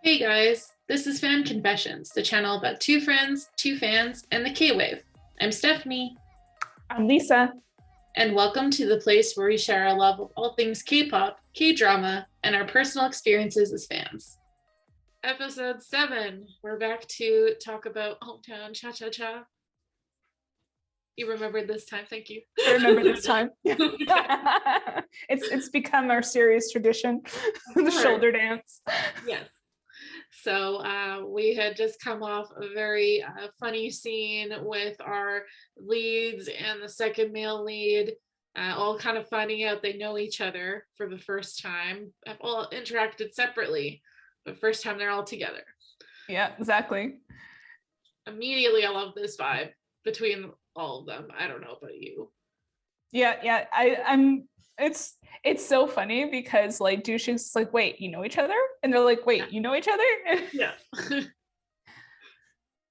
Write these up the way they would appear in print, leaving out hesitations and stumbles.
Hey guys, this is Fan Confessions, the channel about two friends, two fans, and the K-Wave. I'm Stephanie, I'm Lisa. and welcome to the place where we share our love of all things K-pop, K-drama, and our personal experiences as fans. Episode 7, we're back to talk about Hometown Cha-Cha-Cha. You remembered this time, thank you. I remember this time. It's become our serious tradition, the shoulder dance. Yes. So we had just come off a very funny scene with our leads and the second male lead, all kind of finding out they know each other for the first time. Have all interacted separately, but first time they're all together. Yeah, exactly. Immediately, I love this vibe between all of them. I don't know about you. Yeah. I'm. It's so funny because like douche's like, wait, you know each other, and they're like, wait, you know each other. Yeah.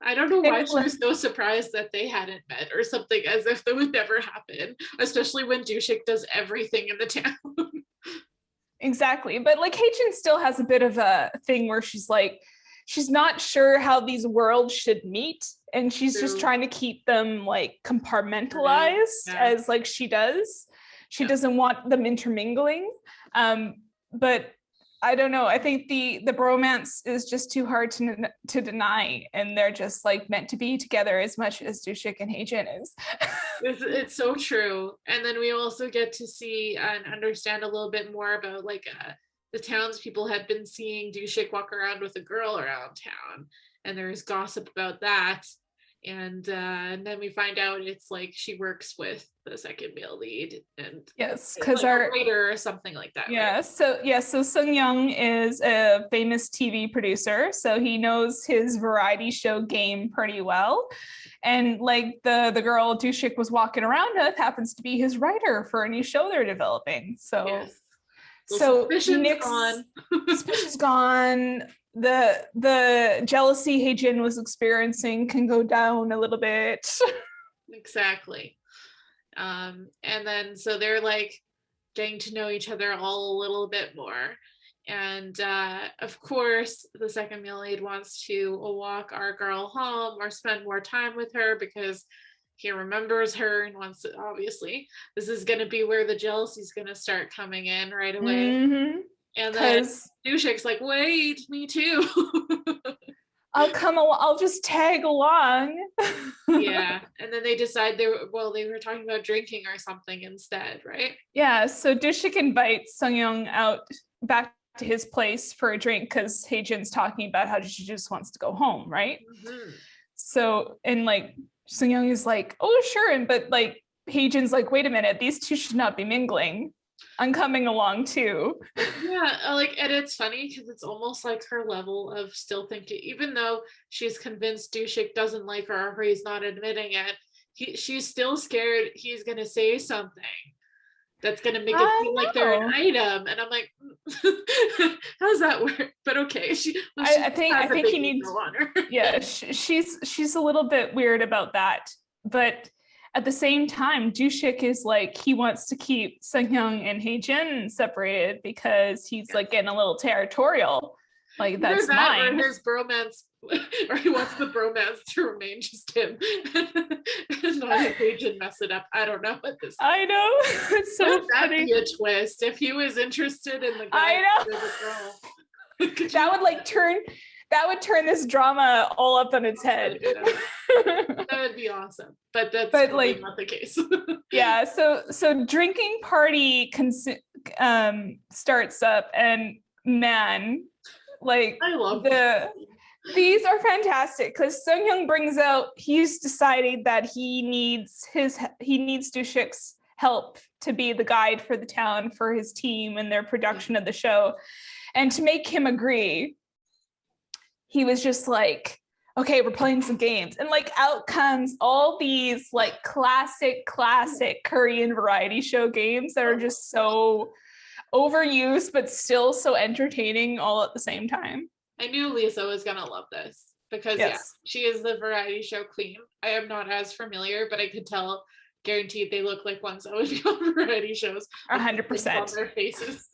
I don't know why she was so surprised that they hadn't met or something, as if that would never happen, especially when Dushik does everything in the town. Exactly. But like Haechan still has a bit of a thing where she's like, she's not sure how these worlds should meet. And she's just trying to keep them like compartmentalized as like she does. She doesn't want them intermingling. But I don't know. I think the bromance is just too hard to deny, and they're just like meant to be together as much as Dushik and Haechan is. It's so true. And then we also get to see and understand a little bit more about like the townspeople had been seeing Dushik walk around with a girl around town, and there's gossip about that. And then we find out it's like she works with the second male lead, and yes, because like our writer or something like that. Yeah, right? so Sung Young is a famous TV producer, so he knows his variety show game pretty well. And like the girl Dushik was walking around with happens to be his writer for a new show they're developing. So yes. So Nick's gone. suspicion's gone. The jealousy Haejin was experiencing can go down a little bit. Exactly. And then so they're like getting to know each other all a little bit more. And of course, the second male lead wants to walk our girl home or spend more time with her because he remembers her and wants to, obviously, this is going to be where the jealousy is going to start coming in right away. Mm-hmm. And then Dushik's like, wait, me too. I'll just tag along. Yeah. And then they decide they were talking about drinking or something instead, right? Yeah. So Dushik invites Sungyoung out back to his place for a drink because Haejin's talking about how she just wants to go home, right? Mm-hmm. So, and like Sungyoung is like, oh, sure. But like Haejin's like, wait a minute, these two should not be mingling. I'm coming along too. Yeah, like, and it's funny because it's almost like her level of still thinking, even though she's convinced Dushik doesn't like her or he's not admitting it, she's still scared he's gonna say something that's gonna make it seem like they're an item. And I'm like, how does that work? But okay, I think he needs. Yeah, she's a little bit weird about that, but at the same time, Dushik is like, he wants to keep Sunghyung and Haejin separated because he's like getting a little territorial. Like, that's mine. Or his bromance, or he wants the bromance to remain just him and not have Haejin mess it up. I don't know what this is. I know. It's so funny. That'd be a twist if he was interested in the guy. I know. That would turn this drama all up on its head. That would be awesome, but that's like not the case. Yeah, so drinking party starts up, and man, like I love these are fantastic because Sunghyung brings out, he's decided that he needs Dushik's help to be the guide for the town for his team and their production of the show, and to make him agree, he was just like, okay, we're playing some games. And like out comes all these like classic Korean variety show games that are just so overused, but still so entertaining all at the same time. I knew Lisa was gonna love this because she is the variety show queen. I am not as familiar, but I could tell guaranteed they look like ones that would be on variety shows. 100%. On their faces.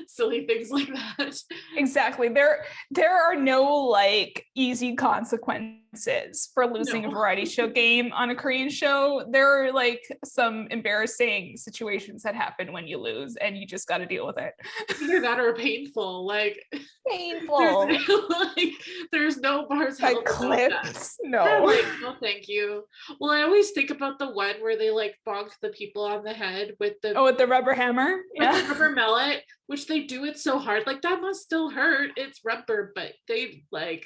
Silly things like that. Exactly. There are no like easy consequences for losing a variety show game on a Korean show. There are like some embarrassing situations that happen when you lose, and you just got to deal with it. Either that or painful. Like painful. There's no bars like clips. No. They're like, no, thank you. Well, I always think about the one where they like bonk the people on the head with the with the rubber hammer. The rubber mallet, which they do it so hard. Like that must still hurt. It's rubber, but they like.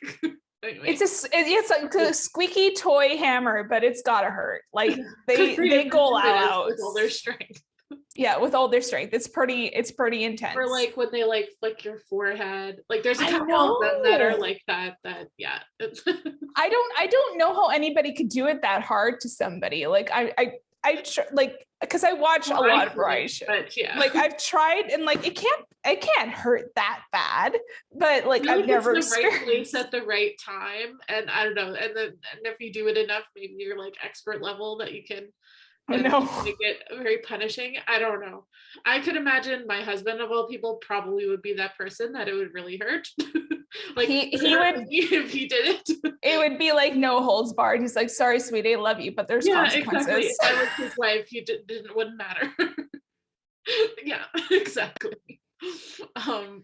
Anyway. It's like a squeaky toy hammer, but it's gotta hurt. Like they go all out with all their strength. Yeah, with all their strength. It's pretty intense. Or like when they like flick your forehead. Like there's a couple of them that are like that yeah. I don't know how anybody could do it that hard to somebody. Like I like because I watch a lot of variety shows. But yeah. Like I've tried and like it can't hurt that bad, but like I've never it's the right place at the right time, and I don't know, and if you do it enough, maybe you're like expert level that you can make it very punishing. I don't know. I could imagine my husband of all people probably would be that person that it would really hurt. Like he would if he did it. It would be like no holds barred. He's like, sorry, sweetie, I love you, but there's consequences. Exactly. If I was his wife, wouldn't matter. Yeah, exactly.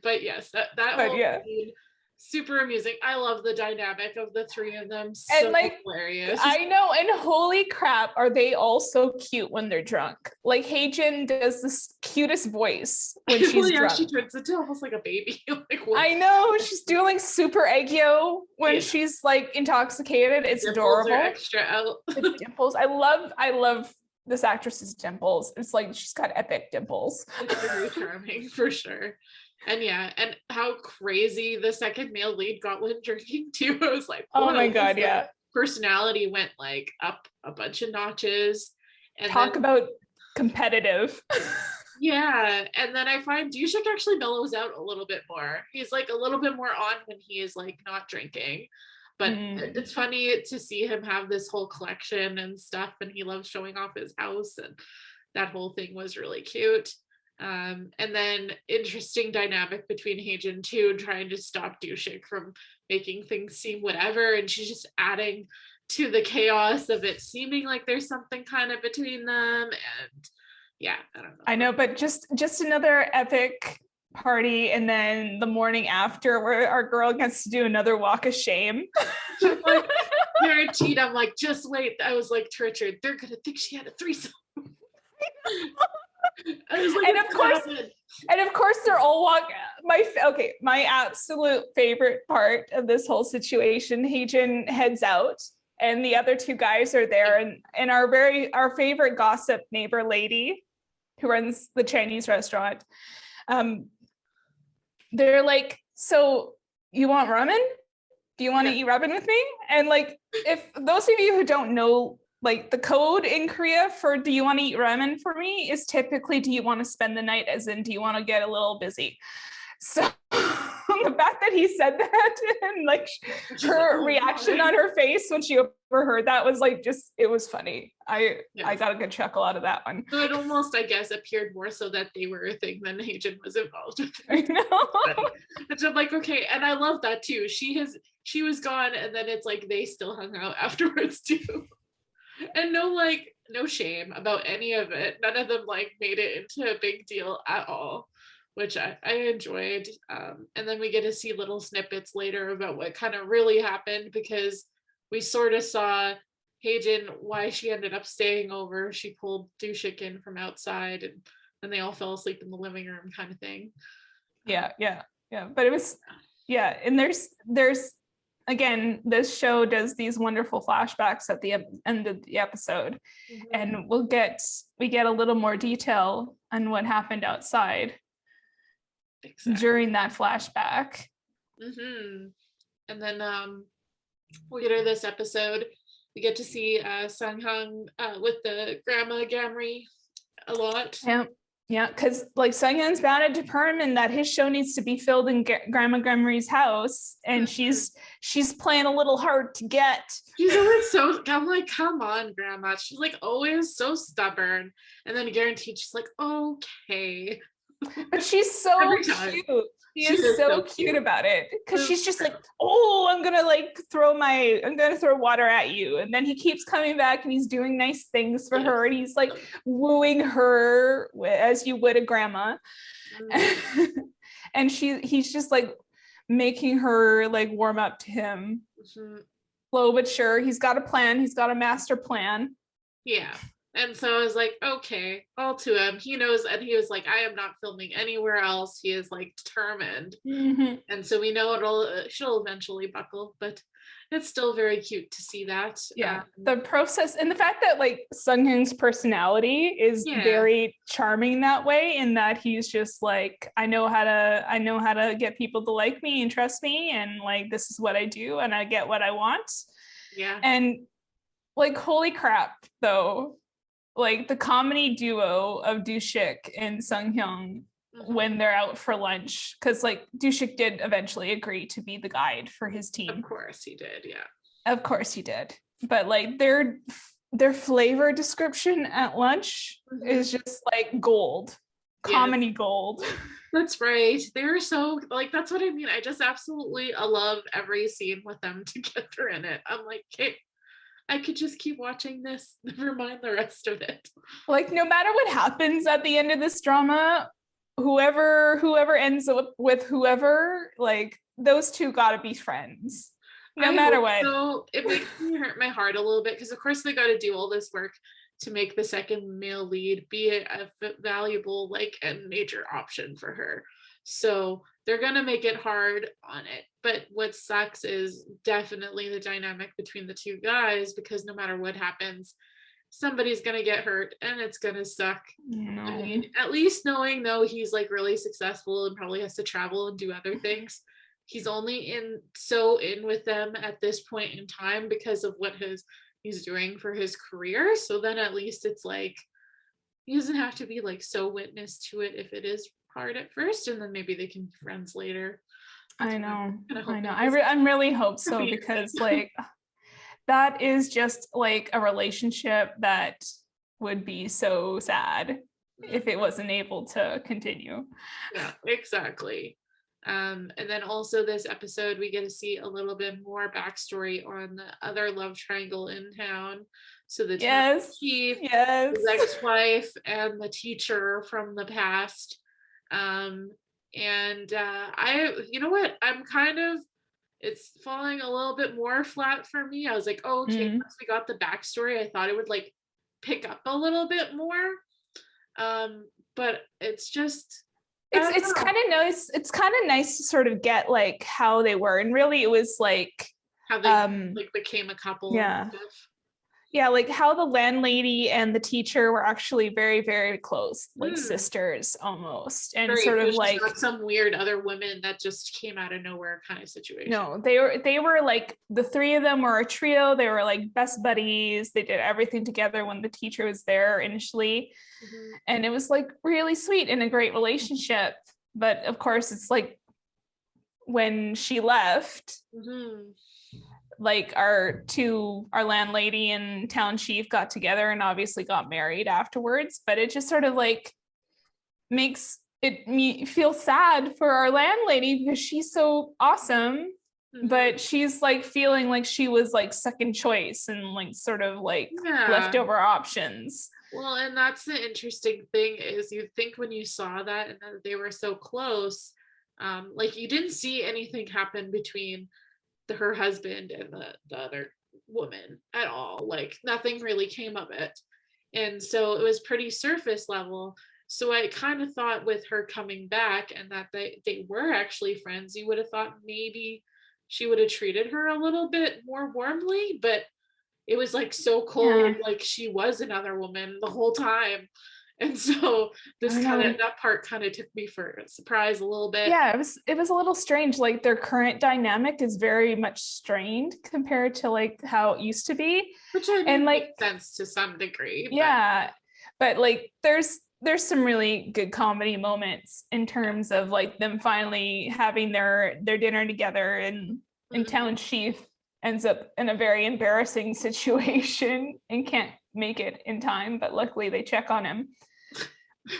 But yes, that whole scene, super amusing. I love the dynamic of the three of them. So and like hilarious. I know, and holy crap, are they all so cute when they're drunk? Like Haejin does this cutest voice when she's drunk. She turns into almost like a baby. Like, I know, she's doing like super Aegyo when she's like intoxicated. It's adorable. Extra out. The dimples. I love this actress's dimples. It's like she's got epic dimples. It's very charming for sure. And yeah, and how crazy the second male lead got when drinking too. I was like, oh my god, yeah. Personality went like up a bunch of notches. And talk about competitive. Yeah, and then I find Dushik actually mellows out a little bit more. He's like a little bit more on when he is like not drinking. But it's funny to see him have this whole collection and stuff, and he loves showing off his house, and that whole thing was really cute. And then interesting dynamic between Haejin too, trying to stop Dushik from making things seem whatever, and she's just adding to the chaos of it seeming like there's something kind of between them. And yeah, I don't know. I know, but just another epic party, and then the morning after where our girl gets to do another walk of shame. Like, guaranteed, I'm like, just wait. I was like, to Richard, they're gonna think she had a threesome. I was like, and of course they're all walking. My absolute favorite part of this whole situation, Haejin heads out and the other two guys are there, and our favorite gossip neighbor lady who runs the Chinese restaurant, they're like, so you want ramen? Do you want to eat ramen with me? And like, if those of you who don't know, like the code in Korea for do you want to eat ramen for me is typically do you want to spend the night, as in do you want to get a little busy? So the fact that he said that and like her reaction on her face when she overheard that was like it was funny. I got a good chuckle out of that one. So it almost, I guess, appeared more so that they were a thing than Haejin was involved with it. I know. And I'm like, okay, and I love that too. She was gone, and then it's like they still hung out afterwards too. And no shame about any of it. None of them like made it into a big deal at all, which I enjoyed. And then we get to see little snippets later about what kind of really happened, because we sort of saw Haejin, why she ended up staying over. She pulled Dushik in from outside, and then they all fell asleep in the living room kind of thing. Yeah. But it was, and there's again, this show does these wonderful flashbacks at the end of the episode, and we get a little more detail on what happened outside during that flashback. And then later this episode, we get to see Sang-hyung with the grandma Gamri a lot. Yeah, because like Sunghyun's bound and determined that his show needs to be filled in Grandma Gremory's house, and she's playing a little hard to get. She's always so, I'm like, come on, Grandma. She's like always so stubborn. And then guaranteed she's like, okay. But she's so cute. She is so cute about it, because she's just like, oh, I'm gonna throw water at you, and then he keeps coming back and he's doing nice things for her, and he's like wooing her as you would a grandma. And he's just like making her like warm up to him. Slow but sure. He's got a plan. He's got a master plan. Yeah. And so I was like, okay, all to him. He knows, and he was like, I am not filming anywhere else. He is like determined. And so we know she'll eventually buckle, but it's still very cute to see that. Yeah. The process, and the fact that like Sunghyun's personality is very charming that way, in that he's just like, I know how to get people to like me and trust me, and like this is what I do, and I get what I want. Yeah. And like, holy crap, though. Like the comedy duo of Dushik and Sunghyun when they're out for lunch, because like Dushik did eventually agree to be the guide for his team. Of course he did, yeah. Of course he did. But like their flavor description at lunch is just like gold. Comedy gold. That's right. They're so like, that's what I mean. I just absolutely love every scene with them together in it. I'm like, okay, I could just keep watching this, never mind the rest of it. Like no matter what happens at the end of this drama, whoever ends up with whoever, like those two gotta be friends. No matter what. So it makes me hurt my heart a little bit, because of course they got to do all this work to make the second male lead be a valuable like and major option for her. So they're going to make it hard on it. But what sucks is definitely the dynamic between the two guys, because no matter what happens, somebody's going to get hurt and it's going to suck. No. I mean, at least knowing though he's like really successful and probably has to travel and do other things, he's only in with them at this point in time because of what he's doing for his career. So then at least it's like he doesn't have to be like so witness to it if it is hard at first, and then maybe they can be friends later. I know. I'm really hope so, because like that is just like a relationship that would be so sad if it wasn't able to continue. Yeah, exactly. And then also this episode we get to see a little bit more backstory on the other love triangle in town. So the chief, his ex-wife, and the teacher from the past. You know what, I'm kind of, it's falling a little bit more flat for me. I was like, oh, okay, once we got the backstory, I thought it would like pick up a little bit more. But it's just, it's kind of nice. It's kind of nice to sort of get like how they were, and really it was like how they like became a couple. Yeah. And stuff. Yeah, like how the landlady and the teacher were actually very, very close, like sisters almost, and very, sort of like not some weird other women that just came out of nowhere kind of situation. No, they were like, the three of them were a trio. They were like best buddies. They did everything together when the teacher was there initially, and it was like really sweet and a great relationship. But of course, it's like when she left. Like our landlady and town chief got together and obviously got married afterwards, but it just sort of like makes me feel sad for our landlady, because she's so awesome, but she's like feeling like she was like second choice and like sort of like leftover options. Well, and that's the interesting thing, is you think when you saw that and that they were so close, like you didn't see anything happen between her husband and the other woman at all. Like nothing really came of it, and so it was pretty surface level. So I kind of thought with her coming back and that they were actually friends, you would have thought maybe she would have treated her a little bit more warmly, but it was like so cold, like she was another woman the whole time. And so that part kind of took me for a surprise a little bit. Yeah, it was a little strange. Like their current dynamic is very much strained compared to like how it used to be. Which I mean, makes sense to some degree. Yeah. But like there's there's some really good comedy moments in terms of like them finally having their dinner together, and Town Chief ends up in a very embarrassing situation and can't make it in time, but luckily they check on him.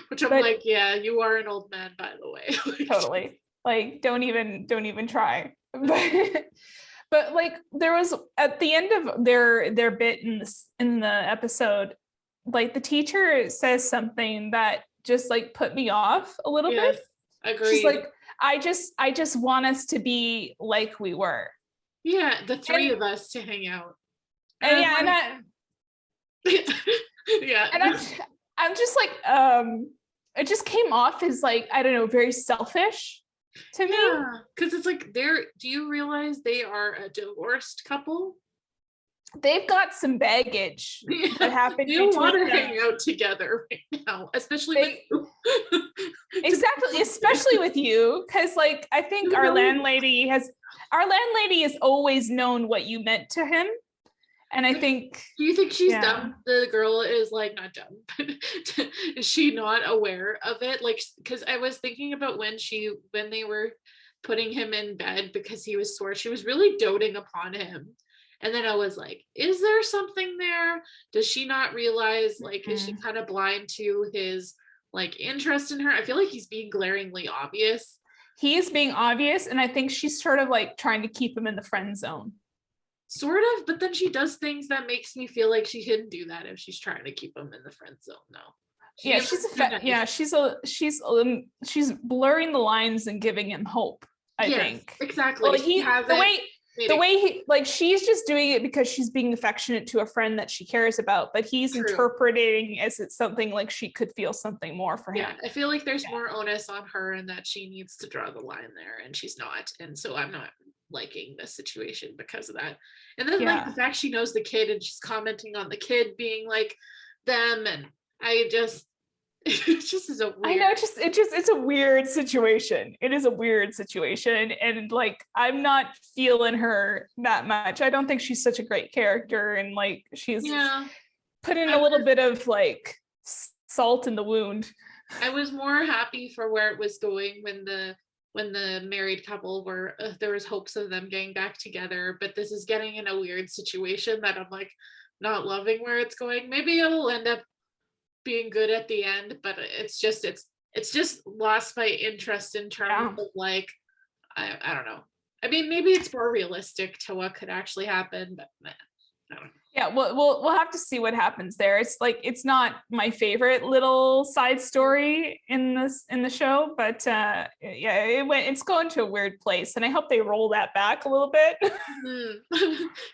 Which I'm like, yeah, you are an old man, by the way. Totally. Like, don't even try. But like there was at the end of their bit in the episode, like the teacher says something that just like put me off a little bit. Agreed. She's like, I just want us to be like we were. Yeah, the three of us to hang out. And yeah, yeah. And I'm just like, it just came off as like, I don't know, very selfish to me. Yeah, because it's like do you realize they are a divorced couple? They've got some baggage that happened. They don't want to hang out together right now, especially with you. Exactly, especially with you, because like I think our landlady has always known what you meant to him. And I think, do you think she's dumb? The girl is like not dumb, but is she not aware of it? Like, because I was thinking about when they were putting him in bed because he was sore, she was really doting upon him. And then I was like, is there something there? Does she not realize, like, is she kind of blind to his like interest in her? I feel like he's being glaringly obvious. He is being obvious, and I think she's sort of like trying to keep him in the friend zone. Sort of, but then she does things that makes me feel like she couldn't do that if she's trying to keep him in the friend zone. No. She's blurring the lines and giving him hope. I think exactly. Well, the way he like she's just doing it because she's being affectionate to a friend that she cares about, but he's interpreting as it's something like she could feel something more for him. Yeah, I feel like there's more onus on her and that she needs to draw the line there, and she's not, and so I'm not liking this situation because of that. And then like the fact she knows the kid and she's commenting on the kid being like them, and I just it's just is a weird. I know, it's a weird situation. It is a weird situation, and like I'm not feeling her that much. I don't think she's such a great character, and like she's put in a little bit of like salt in the wound. I was more happy for where it was going when the married couple were there was hopes of them getting back together, but this is getting in a weird situation that I'm like not loving where it's going. Maybe it'll end up being good at the end, but it's just lost my interest in terms of like I don't know. I mean, maybe it's more realistic to what could actually happen, but I don't know. Yeah, we'll have to see what happens there. It's like it's not my favorite little side story in the show, but it's going to a weird place, and I hope they roll that back a little bit.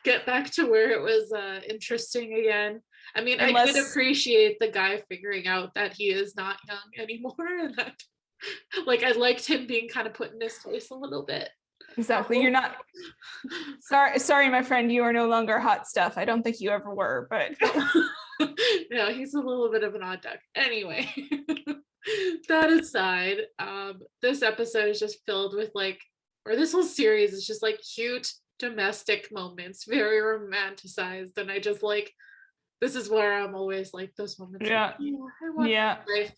Get back to where it was interesting again. I mean, I did appreciate the guy figuring out that he is not young anymore, and that like I liked him being kind of put in his place a little bit. Exactly. You're not sorry, my friend, you are no longer hot stuff. I don't think you ever were, but no, he's a little bit of an odd duck. Anyway, that aside, this episode is just filled with this whole series is just like cute domestic moments, very romanticized, and I just like this is where I'm always like those moments. Yeah. Like, life.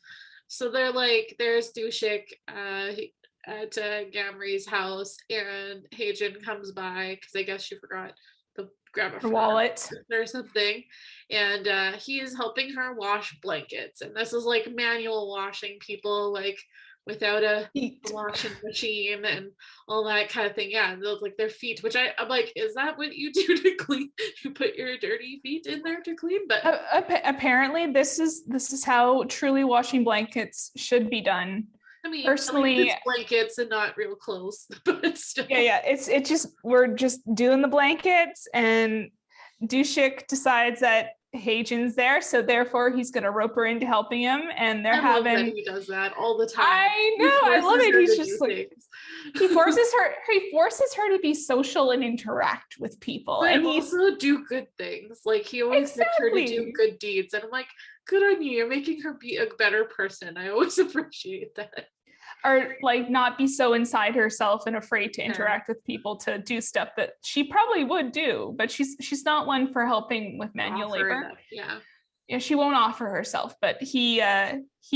So they're like, there's Dushik at Gamri's house, and Heijin comes by because I guess she forgot to grab her wallet or something, and he's helping her wash blankets, and this is like manual washing, people like without a washing machine and all that kind of thing. Yeah, and those like their feet, which I'm like, is that what you do to clean? You put your dirty feet in there to clean? But apparently this is how truly washing blankets should be done. I mean, personally, it's blankets and not real clothes, but still. Yeah. It's just we're just doing the blankets, and Dushik decides that Heijin's there, so therefore he's gonna rope her into helping him, and they're having. Love that he does that all the time. I know, I love it. He's just like he forces her to be social and interact with people, but and he also do good things. Like he always gets her to do good deeds, and I'm like, good on you. You're making her be a better person. I always appreciate that. Or like not be so inside herself and afraid to interact with people to do stuff that she probably would do, but she's not one for helping with manual labor. she won't offer herself, but he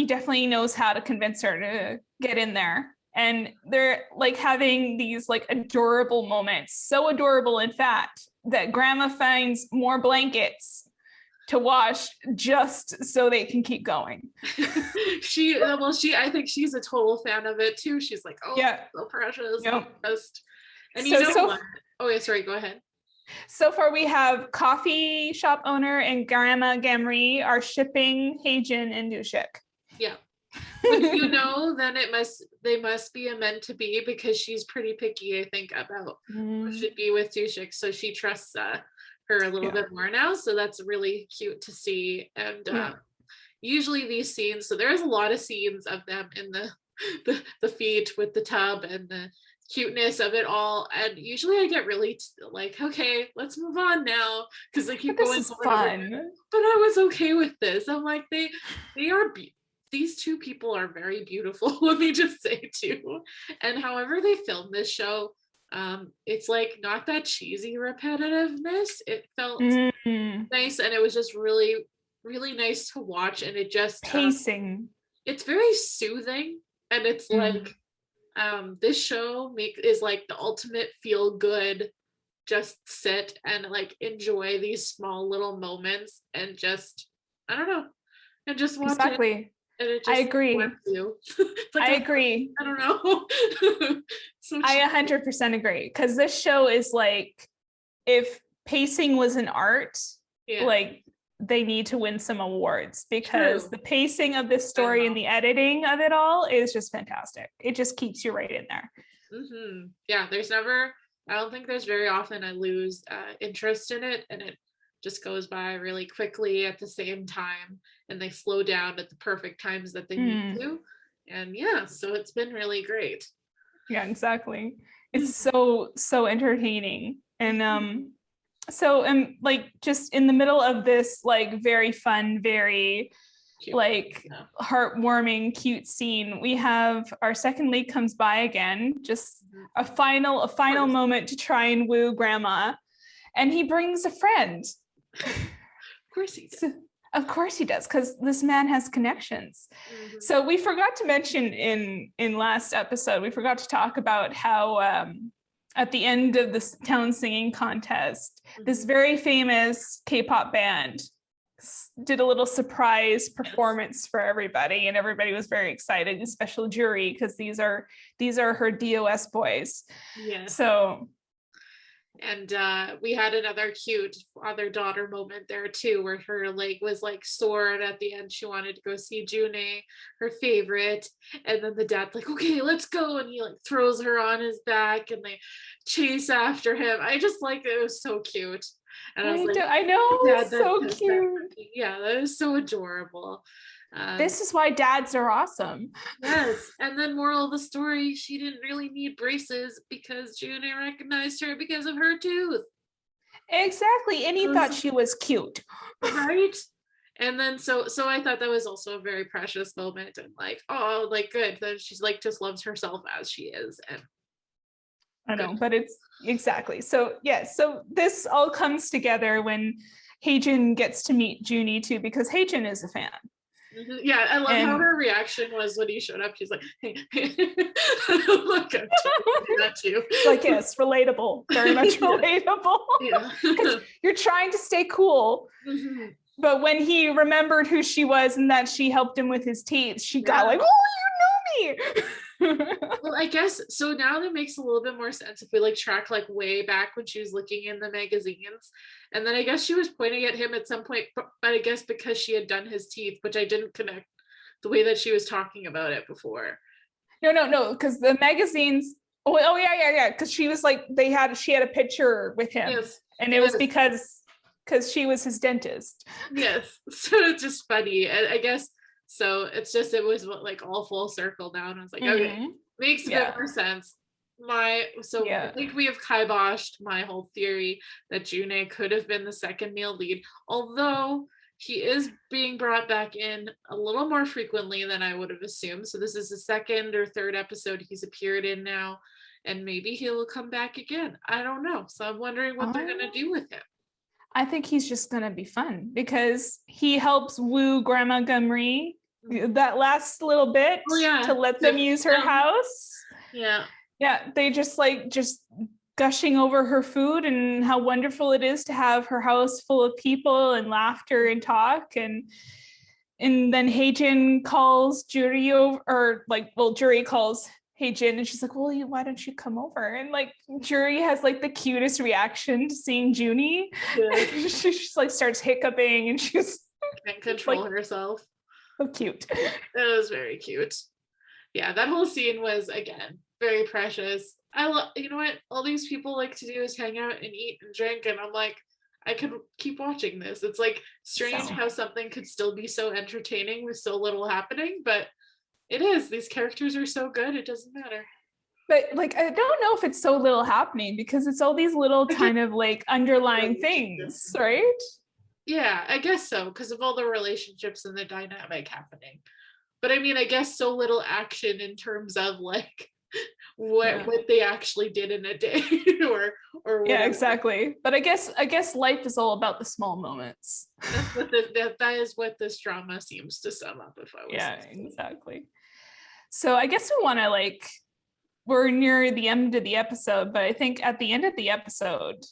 definitely knows how to convince her to get in there. And they're like having these like adorable moments, so adorable in fact that grandma finds more blankets to wash just so they can keep going. I think she's a total fan of it too. She's like, oh, Yeah, so precious. yep. And you know what? Oh yeah, sorry, go ahead. So far we have coffee shop owner and Grandma Gamri are shipping Heijin and Dushik. Yeah. Which, you know, then they must be a meant to be, because she's pretty picky, I think, about who should be with Dushik. So she trusts her a little bit more now. So that's really cute to see. And usually these scenes, so there's a lot of scenes of them in the feet with the tub and the cuteness of it all, and usually I get really like, okay, let's move on now, because they keep going. This is fun. But I was okay with this. I'm like, they are these two people are very beautiful. Let me just say too. And however they filmed this show, it's like not that cheesy repetitiveness. It felt nice, and it was just really, really nice to watch. And it just pacing. It's very soothing, and it's like this show is like the ultimate feel good. Just sit and like enjoy these small little moments, and just I don't know, and just watch it. And it just I agree. Like I agree. I don't know. I 100% agree, because this show is like, if pacing was an art, like they need to win some awards, because the pacing of this story and the editing of it all is just fantastic. It just keeps you right in there. Yeah, I don't think there's very often I lose interest in it, and it just goes by really quickly at the same time, and they slow down at the perfect times that they need to. And so it's been really great. Yeah, exactly. It's so entertaining. And so I'm like just in the middle of this like very fun, very cute, like heartwarming, cute scene, we have our second lead comes by again, just a final moment to try and woo grandma, and he brings a friend. Of course he does. Of course he does, because this man has connections. So we forgot to mention in last episode, we forgot to talk about how at the end of this town singing contest, this very famous K-pop band did a little surprise performance for everybody, and everybody was very excited, the special jury, because these are her DOS boys. So and we had another cute father-daughter moment there too, where her leg was like sore, and at the end she wanted to go see June, her favorite, and then the dad's like, okay, let's go, and he like throws her on his back and they chase after him. I just like it was so cute. And I was I know, it's so cute. That was so adorable. This is why dads are awesome. Yes. And then moral of the story, she didn't really need braces because June recognized her because of her tooth. Exactly. And he thought she was cute. Right? And then so I thought that was also a very precious moment, and like, oh, like good that she's like just loves herself as she is. And I know, but it's exactly. So so this all comes together when Heijin gets to meet Junie too, because Heijin is a fan. Yeah, I love how her reaction was when he showed up. She's like, hey. Look, that too. Like, yes, relatable, very much relatable. Yeah. Because you're trying to stay cool. But when he remembered who she was and that she helped him with his teeth, she got like, oh, you know me. Well, I guess so now that makes a little bit more sense if we like track like way back when she was looking in the magazines, and then I guess she was pointing at him at some point, but I guess because she had done his teeth, which I didn't connect the way that she was talking about it before. No, because the magazines. Oh yeah. Because she was like she had a picture with him, and it was because she was his dentist. Yes, so it's just funny, I guess. So it's just, it was like all full circle now, and I was like, okay, makes a bit more sense. I think we have kiboshed my whole theory that June could have been the second male lead, although he is being brought back in a little more frequently than I would have assumed. So this is the second or third episode he's appeared in now, and maybe he will come back again. I don't know. So I'm wondering what they're gonna do with him. I think he's just gonna be fun because he helps woo Grandma Gumri that last little bit to let them use her house. Yeah. Yeah, they just gushing over her food and how wonderful it is to have her house full of people and laughter and talk. And then Heijin calls Juri over, or Juri calls Heijin and she's like, well, why don't you come over? And like Juri has like the cutest reaction to seeing Junie. Yeah. She just like starts hiccuping and she's can't control herself. So cute. That was very cute. Yeah, that whole scene was, again, very precious. You know what all these people like to do is hang out and eat and drink, and I'm like, I could keep watching this. It's like strange how something could still be so entertaining with so little happening, but it is. These characters are so good, it doesn't matter. But like, I don't know if it's so little happening because it's all these little kind of like underlying things, right? Yeah, I guess so, because of all the relationships and the dynamic happening. But I mean, I guess so little action in terms of like what they actually did in a day or whatever. Yeah, exactly. But I guess life is all about the small moments. That is what this drama seems to sum up, if I was. Yeah, exactly. So I guess we want to we're near the end of the episode, but I think at the end of the episode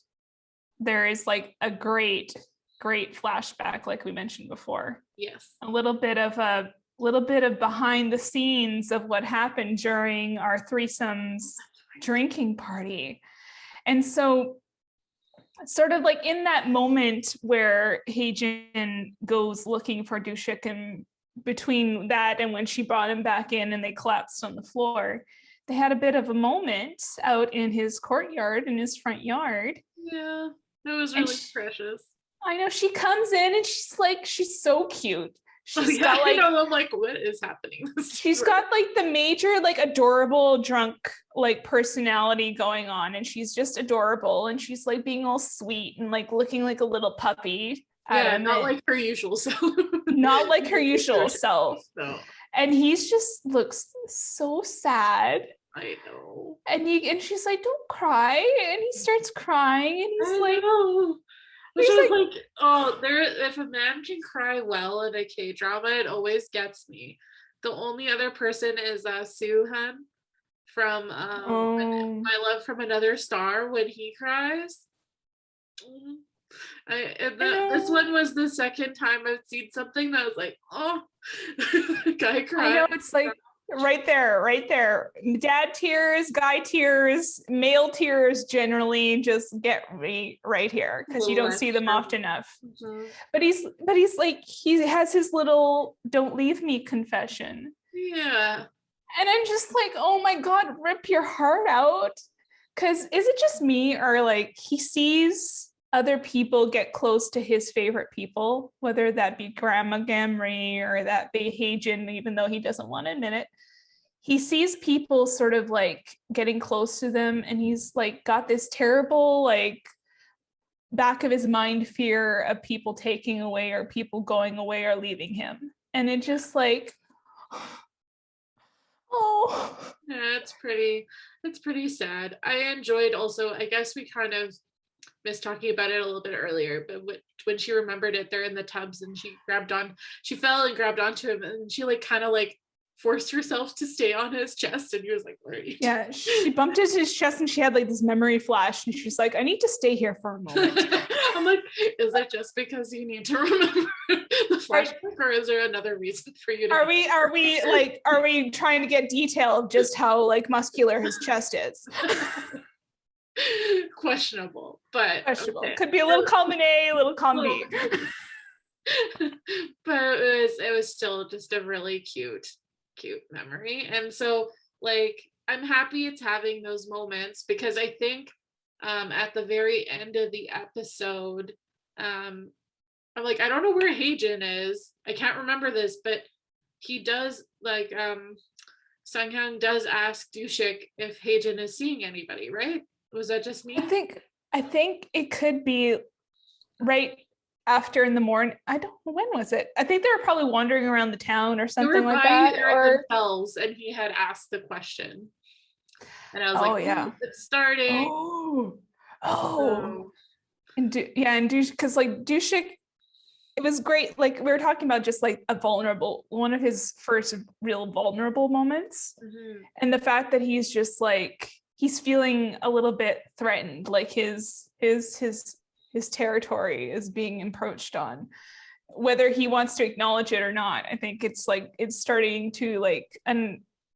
there is like a great flashback, like we mentioned before. Yes. A little bit of behind the scenes of what happened during our threesomes drinking party. And so sort of like in that moment where Heijin goes looking for Dushik, and between that and when she brought him back in and they collapsed on the floor, they had a bit of a moment out in his courtyard, in his front yard. Yeah, it was really precious. I know, she comes in and she's so cute. She's got I'm like, what is happening? She's got like the major adorable drunk personality going on, and she's just adorable, and she's like being all sweet and like looking like a little puppy. Yeah, not like her usual self. Not like her usual self. No. And he's just looks so sad. I know. And she's like, don't cry. And he starts crying, and he's Which is like, oh, if a man can cry well in a K-drama, it always gets me. The only other person is Soo-han from My Love from Another Star when he cries. This one was the second time I've seen something that was like, oh, guy crying. I know, it's like right there. Dad tears, guy tears, male tears generally just get me right here because you don't see them often enough. Mm-hmm. But he's like, he has his little "don't leave me" confession. Yeah. And I'm just like, oh my God, rip your heart out. Because is it just me, or like he sees other people get close to his favorite people, whether that be Grandma Gamri or that be Heijin, even though he doesn't want to admit it. He sees people sort of like getting close to them, and he's like got this terrible back of his mind fear of people taking away or people going away or leaving him. And it just oh. Yeah, it's pretty sad. I enjoyed also, I guess we kind of missed talking about it a little bit earlier, but when she remembered it, they're in the tubs and she fell and grabbed onto him, and she kind of forced herself to stay on his chest, and he was like, where are you? Yeah, she bumped into his chest and she had this memory flash, and she's like, I need to stay here for a moment. I'm like, is it just because you need to remember the flashback, or is there another reason for you to are we trying to get detail of just how muscular his chest is? Questionable, but okay. Could be a little column A, a little column B. But it was still just a really cute memory. And so I'm happy it's having those moments, because I think at the very end of the episode, I'm like, I don't know where Heijin is. I can't remember this, but he does Sanghyang does ask Dushik if Heijin is seeing anybody, right? Was that just me? I think it could be right after in the morning. I don't know, when was it? I think they were probably wandering around the town or something like that. Or themselves, and he had asked the question. And I was it's starting. Oh. And because like Dushik, it was great. Like we were talking about just like one of his first real vulnerable moments. Mm-hmm. And the fact that he's just like, he's feeling a little bit threatened, like his territory is being encroached on, whether he wants to acknowledge it or not. I think it's like, it's starting to like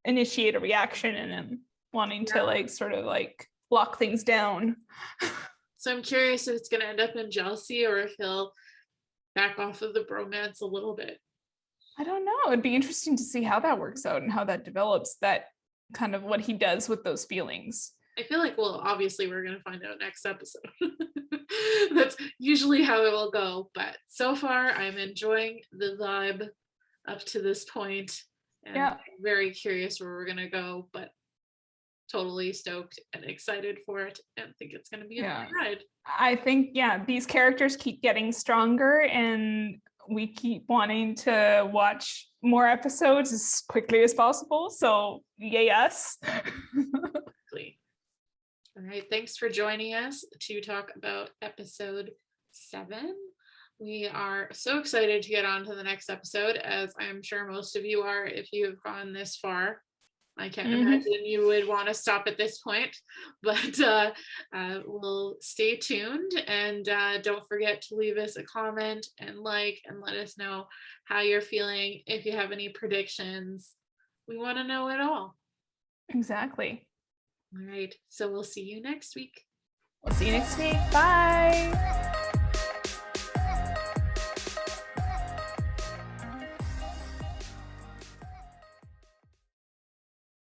initiate a reaction in him, wanting to like sort of like lock things down. So I'm curious if it's going to end up in jealousy or if he'll back off of the bromance a little bit. I don't know. It'd be interesting to see how that works out and how that develops, that kind of what he does with those feelings. I feel like, well, obviously we're going to find out next episode. That's usually how it will go. But so far, I'm enjoying the vibe up to this point. And I'm very curious where we're going to go, but totally stoked and excited for it and think it's going to be a fun ride. I think, these characters keep getting stronger and we keep wanting to watch more episodes as quickly as possible. So, yes. All right, thanks for joining us to talk about episode 7. We are so excited to get on to the next episode, as I'm sure most of you are if you have gone this far. I can't imagine you would want to stop at this point, but we'll stay tuned, and don't forget to leave us a comment and let us know how you're feeling. If you have any predictions, we want to know it all. Exactly. All right, so we'll see you next week. Bye.